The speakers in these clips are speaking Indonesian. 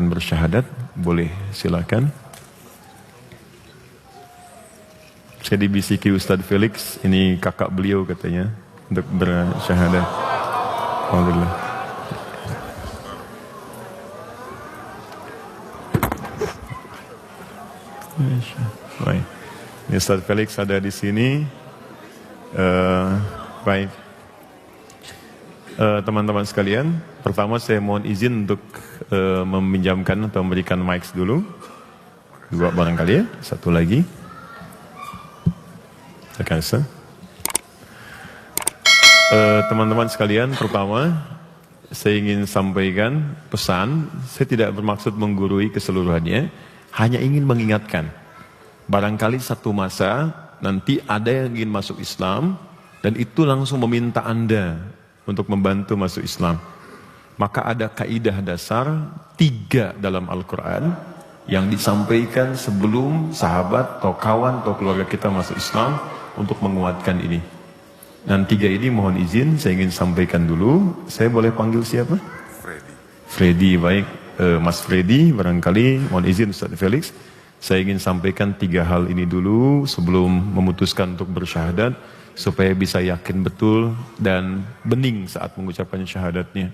akan bersyahadat, boleh silakan. Saya dibisiki Ustadz Felix, ini kakak beliau katanya, untuk bersyahadat. Alhamdulillah. Baik. Ini Ustadz Felix ada di sini. Baik. Teman-teman sekalian, pertama saya mohon izin untuk meminjamkan atau memberikan mic dulu. Dua barangkali ya, satu lagi. Teman-teman sekalian, pertama saya ingin sampaikan pesan. Saya tidak bermaksud menggurui keseluruhannya, hanya ingin mengingatkan. Barangkali satu masa nanti ada yang ingin masuk Islam dan itu langsung meminta Anda untuk membantu masuk Islam. Maka ada kaidah dasar 3 dalam Al-Quran yang disampaikan sebelum sahabat atau kawan atau keluarga kita masuk Islam untuk menguatkan ini. Dan 3 ini mohon izin saya ingin sampaikan dulu. Saya boleh panggil siapa? Freddy, baik. Mas Freddy, barangkali mohon izin Ustaz Felix. Saya ingin sampaikan 3 hal ini dulu sebelum memutuskan untuk bersyahadat, supaya bisa yakin betul dan bening saat mengucapkan syahadatnya.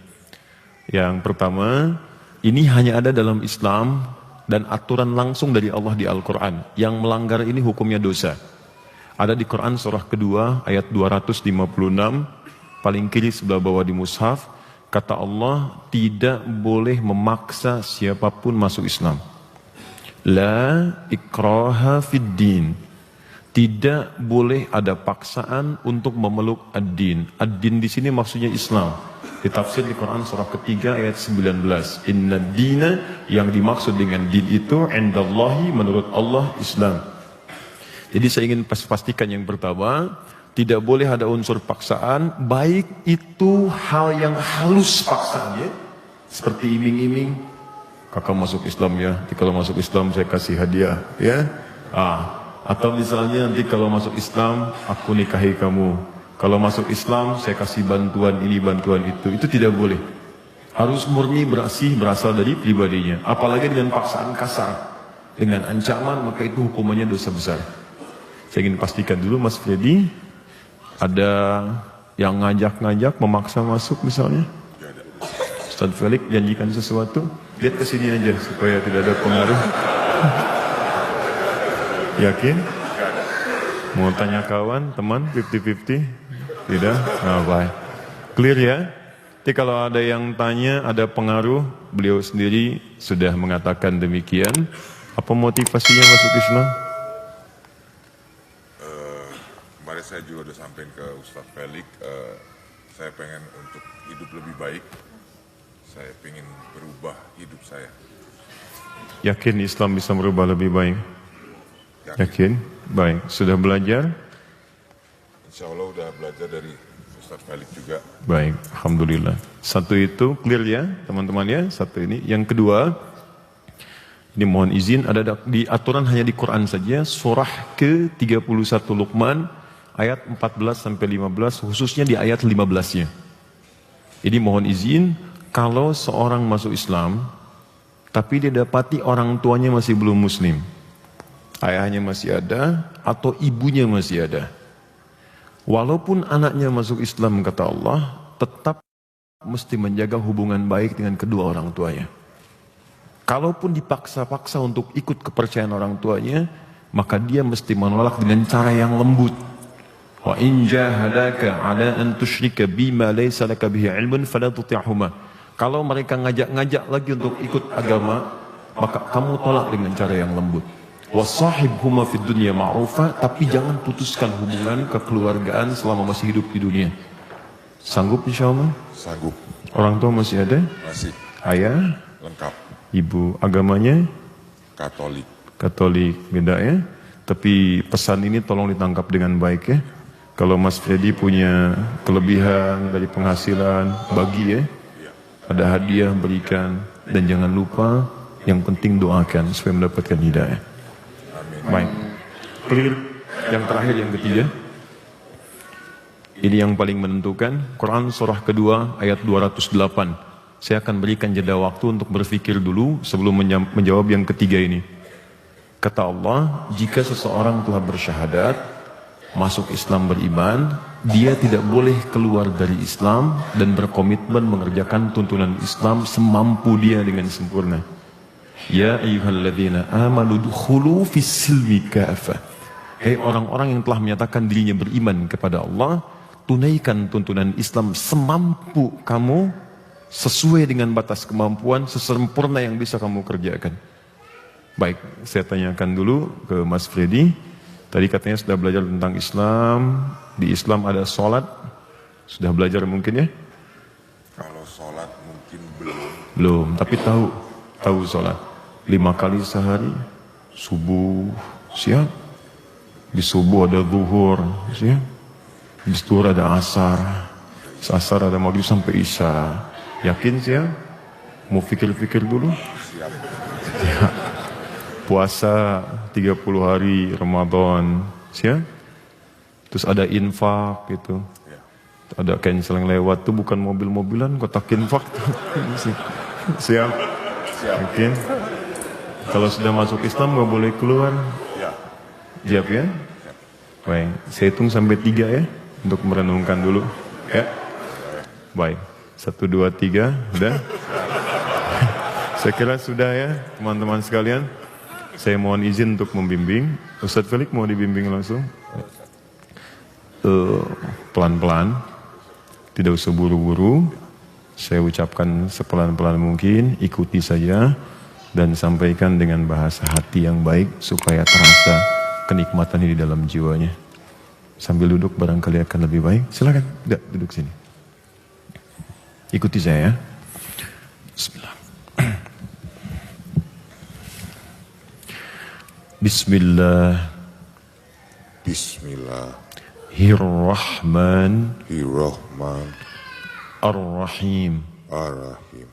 Yang pertama, ini hanya ada dalam Islam dan aturan langsung dari Allah di Al-Quran. Yang melanggar ini hukumnya dosa. Ada di Quran surah kedua ayat 256, paling kiri sebelah bawah di mushaf, kata Allah, tidak boleh memaksa siapapun masuk Islam. La ikraha fid din. Tidak boleh ada paksaan untuk memeluk ad-din. Ad-din di sini maksudnya Islam. Ditafsir di Quran surah ketiga ayat 19. Inna dina, yang dimaksud dengan din itu indallahi, menurut Allah, Islam. Jadi saya ingin pastikan yang pertama, tidak boleh ada unsur paksaan, baik itu hal yang halus paksaannya, seperti iming-iming, kakak masuk Islam ya, nanti kalau masuk Islam saya kasih hadiah, ya. Atau misalnya nanti kalau masuk Islam aku nikahi kamu, kalau masuk Islam saya kasih bantuan ini bantuan itu tidak boleh. Harus murni berasal dari pribadinya. Apalagi dengan paksaan kasar, dengan ancaman, maka itu hukumannya dosa besar. Saya ingin pastikan dulu Mas Freddy, ada yang ngajak-ngajak memaksa masuk misalnya? Ustaz Felix janjikan sesuatu, lihat ke sini aja supaya tidak ada pengaruh. Yakin? Mau tanya kawan, teman, 50-50? Tidak? Baik. Clear ya? Jadi kalau ada yang tanya, ada pengaruh, beliau sendiri sudah mengatakan demikian. Apa motivasinya masuk Islam? Kemarin saya juga udah sampein ke Ustaz Felix, saya pengen untuk hidup lebih baik. Saya pengen berubah hidup saya. Yakin Islam bisa merubah lebih baik? Yakin? Baik. Sudah belajar? Insya Allah udah belajar dari Ustaz Felix juga. Baik, Alhamdulillah. Satu itu clear ya teman-teman ya. Satu ini. Yang kedua, ini mohon izin, ada di aturan hanya di Quran saja, surah ke-31 Luqman ayat 14-15, khususnya di ayat 15-nya. Ini mohon izin, kalau seorang masuk Islam tapi dia dapati orang tuanya masih belum muslim, ayahnya masih ada atau ibunya masih ada, walaupun anaknya masuk Islam, kata Allah, tetap mesti menjaga hubungan baik dengan kedua orang tuanya. Kalaupun dipaksa-paksa untuk ikut kepercayaan orang tuanya, maka dia mesti menolak dengan cara yang lembut. Wa in jahadaka ala an tusyrika bima laysa laka bihi ilmun fala tuti'huma. Kalau mereka ngajak-ngajak lagi untuk ikut agama, maka kamu tolak dengan cara yang lembut. Wasahibhuma fid dunya ma'rufa, tapi jangan putuskan hubungan kekeluargaan selama masih hidup di dunia. Sanggup insyaallah? Sanggup. Orang tua masih ada? Masih. Ayah? Lengkap. Ibu, agamanya? Katolik. Katolik, beda ya. Tapi pesan ini tolong ditangkap dengan baik ya. Kalau Mas Freddy punya kelebihan dari penghasilan, bagi ya. Ada hadiah, berikan. Dan jangan lupa, yang penting doakan supaya mendapatkan hidayah. Amin. Baik. Clear. Yang terakhir, yang ketiga. Ini yang paling menentukan. Quran surah kedua ayat 208. Saya akan berikan jeda waktu untuk berpikir dulu sebelum menjawab yang ketiga ini. Kata Allah, jika seseorang telah bersyahadat, masuk Islam beriman, dia tidak boleh keluar dari Islam dan berkomitmen mengerjakan tuntunan Islam semampu dia dengan sempurna. Ya ayyuhalladzina amanu dukhulu fis-silmi kafah. Hei orang-orang yang telah menyatakan dirinya beriman kepada Allah, tunaikan tuntunan Islam semampu kamu, sesuai dengan batas kemampuan, sesempurna yang bisa kamu kerjakan. Baik, saya tanyakan dulu ke Mas Freddy. Tadi katanya sudah belajar tentang Islam. Di Islam ada sholat. Sudah belajar mungkin ya? Kalau sholat mungkin belum. Belum, tapi tahu sholat. 5 kali sehari. Subuh, siap. Di subuh ada zuhur, siap. Di zuhur ada asar. Asar ada maghrib sampai isya. Yakin siap? Mau pikir-pikir dulu? Siap. Siap. Puasa 30 hari Ramadan, siap? Terus ada infak gitu. Ya. Ada cancel yang lewat tuh bukan mobil-mobilan, kotak infak. Siap? Yakin? Kalau sudah masuk Islam nggak boleh keluar. Ya. Siap ya? Baik, saya hitung sampai 3 ya untuk merenungkan dulu. Ya. Baik. 1, 2, 3, udah. Saya kira sudah ya, teman-teman sekalian. Saya mohon izin untuk membimbing. Ustadz Felix mau dibimbing langsung? Pelan-pelan, tidak usah buru-buru. Saya ucapkan sepelan-pelan mungkin, ikuti saja dan sampaikan dengan bahasa hati yang baik supaya terasa kenikmatan ini di dalam jiwanya. Sambil duduk barangkali akan lebih baik. Silakan, duduk sini. Ikuti saya ya. Bismillah. Bismillah. Bismillahirrahman Ar-Rahim. Ar-Rahim.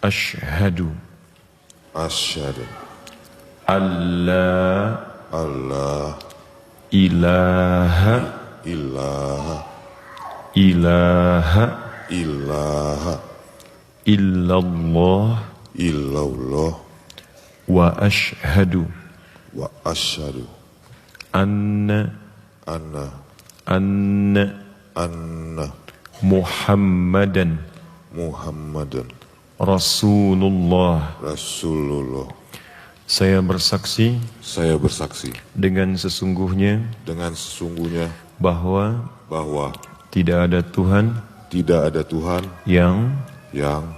Ashhadu Allah ilaha ilaha illallah wa ashhadu anna Muhammadan Rasulullah. Saya bersaksi dengan sesungguhnya bahwa tidak ada Tuhan yang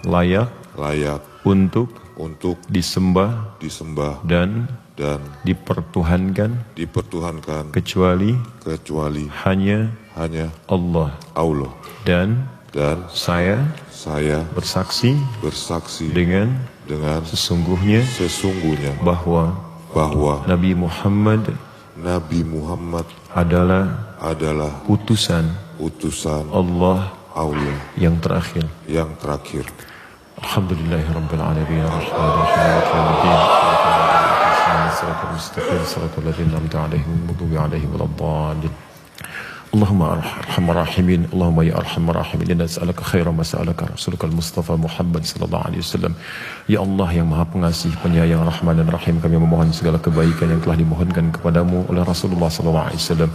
layak untuk disembah dan dipertuhankan kecuali hanya Allah. Dan saya bersaksi dengan sesungguhnya bahwa Nabi Muhammad adalah utusan Allah yang terakhir. Alhamdulillahirabbil alamin arrahmanirrahim siratal mustaqim siratal ladzina an'amta 'alaihim ghairil maghdubi 'alaihim waladdallin. Allahumma arhamar rahimin, Allahumma ya arhamar rahimin, inna nas'aluka khairan ma sa'alaka rasulukal Mustafa Muhammad sallallahu alaihi wasallam. Ya Allah yang Maha Pengasih, Penyayang, Rahman dan Rahim, kami memohon segala kebaikan yang telah dimohonkan kepadamu oleh Rasulullah sallallahu alaihi wasallam.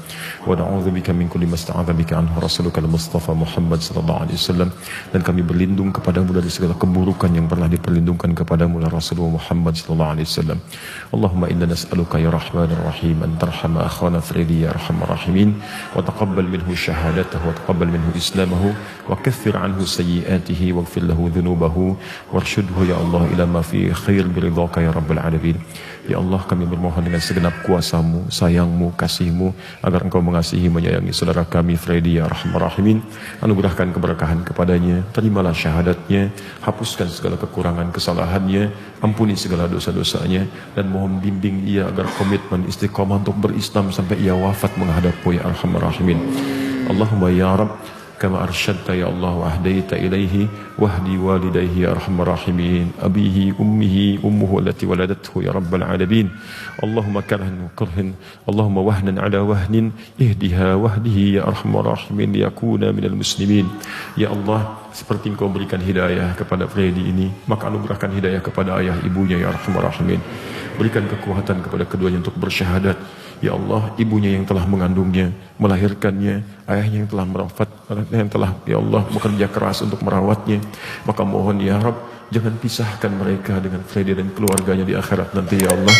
Wa na'udzubika min kulli ma sta'adza bika anhu rasulukal Mustafa Muhammad sallallahu alaihi wasallam. Dan kami berlindung kepadamu dari segala keburukan yang pernah diperlindungkan kepadamu oleh Rasulullah Muhammad sallallahu alaihi wasallam. Allahumma inna nas'aluka ya Rahman dan Rahim an tarhama akhana Freddy ya arhamar rahimin wa تقبل منه شهادته وتقبل منه إسلامه وكفر عنه سيئاته واغفر له ذنوبه وارشده يا الله إلى ما فيه خير برضاك يا رب العالمين. Ya Allah, kami bermohon dengan segenap kuasamu, sayangmu, kasihmu, agar engkau mengasihi, menyayangi saudara kami Freddy ya Rahman Rahimin. Anugerahkan keberkahan kepadanya, terimalah syahadatnya, hapuskan segala kekurangan kesalahannya, ampuni segala dosa-dosanya, dan mohon bimbing ia agar komitmen istiqomah untuk berislam sampai ia wafat menghadapmu ya Rahman Rahimin. Allahumma ya Rabb, kama arsyadta ya Allah wa ahdaita ilaihi wahdi walidayhi ya arhamar rahimin, abihi ummihi ummuhu allati waladathu ya rabbal alamin. Allahumma karhin Allahumma wahnan ala wahnin ihdiha wahdihi ya arhamar rahimin liyakuna minal muslimin. Ya Allah, seperti Engkau berikan hidayah kepada Freddy ini, maka anugerahkan hidayah kepada ayah ibunya ya Arhamar Rahimin. Berikan kekuatan kepada keduanya untuk bersyahadat. Ya Allah, ibunya yang telah mengandungnya, melahirkannya, ayahnya yang telah merawat, yang telah ya Allah bekerja keras untuk merawatnya. Maka mohon ya Rabb, jangan pisahkan mereka dengan Freddy dan keluarganya di akhirat nanti ya Allah.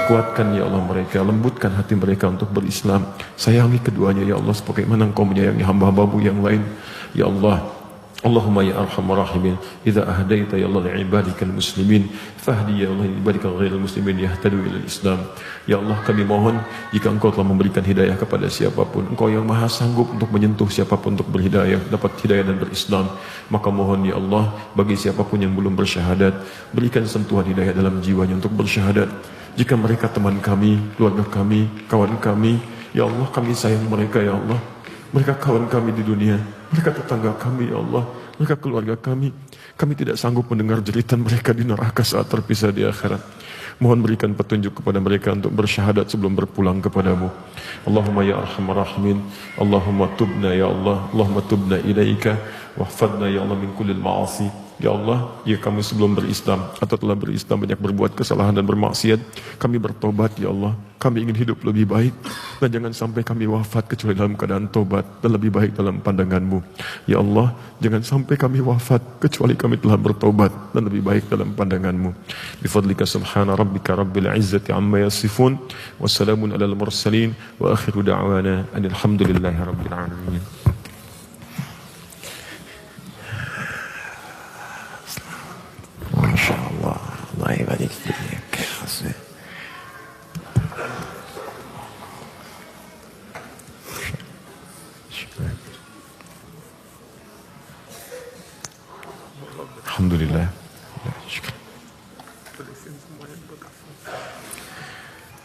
Kuatkan ya Allah mereka, lembutkan hati mereka untuk berislam. Sayangi keduanya ya Allah sebagaimana Engkau menyayangi hamba-hambamu yang lain. Ya Allah, Allahumma ya arhamar rahimin, idza ahdaita ya Allah li'ibadikal muslimin fahdi ya Allah li'ibadikal ghairil muslimin yahtadu ilal Islam. Ya Allah, kami mohon jika Engkau telah memberikan hidayah kepada siapapun, Engkau yang maha sanggup untuk menyentuh siapapun untuk berhidayah, dapat hidayah dan berislam. Maka mohon ya Allah, bagi siapapun yang belum bersyahadat, berikan sentuhan hidayah dalam jiwanya untuk bersyahadat. Jika mereka teman kami, keluarga kami, kawan kami, ya Allah kami sayang mereka ya Allah. Mereka kawan kami di dunia, mereka tetangga kami ya Allah, mereka keluarga kami. Kami tidak sanggup mendengar jeritan mereka di neraka saat terpisah di akhirat. Mohon berikan petunjuk kepada mereka untuk bersyahadat sebelum berpulang kepadamu. Allahumma ya arhamar rahimin, Allahumma tubna ya Allah, Allahumma tubna ilaika, wahfadna ya Allah min kullil ma'asi. Ya Allah, jika kami sebelum berislam atau telah berislam banyak berbuat kesalahan dan bermaksiat, kami bertobat ya Allah. Kami ingin hidup lebih baik dan jangan sampai kami wafat kecuali dalam keadaan tobat dan lebih baik dalam pandangan-Mu. Ya Allah, jangan sampai kami wafat kecuali kami telah bertobat dan lebih baik dalam pandangan-Mu. Bifadlika subhana rabbika rabbil izzati amma yasifun, wassalamun alal mursalin, wa akhiru da'wana alhamdulillahi rabbil alamin. Masya Allah, Allah ibadik dia kasih. Alhamdulillah.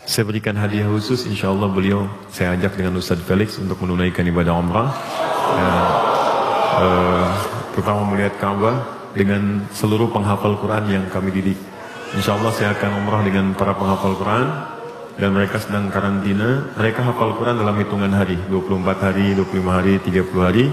Saya berikan hadiah khusus, insya Allah beliau saya ajak dengan Ustaz Felix untuk menunaikan ibadah umrah. Pertama melihat Ka'bah dengan seluruh penghafal Quran yang kami didik. Insya Allah saya akan umrah dengan para penghafal Quran dan mereka sedang karantina. Mereka hafal Quran dalam hitungan hari, 24 hari, 25 hari, 30 hari.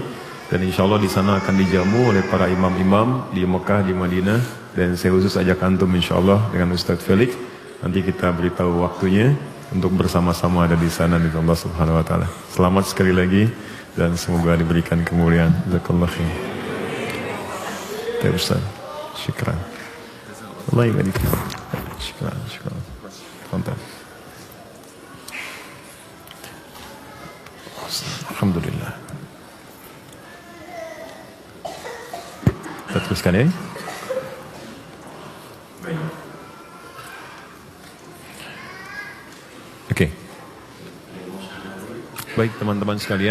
Dan insya Allah di sana akan dijamu oleh para imam-imam di Mekah, di Madinah. Dan saya khusus ajak antum insya Allah dengan Ustaz Felix. Nanti kita beritahu waktunya untuk bersama-sama ada di sana di Allah Subhanahu Wa Taala. Selamat sekali lagi dan semoga diberikan kemuliaan. Jazakallah khair. Ya Ustaz, syukran. Allah ibadik. Syukran, syukran. Mantap. Alhamdulillah. Kita teruskan ya. Oke. Baik teman-teman sekalian.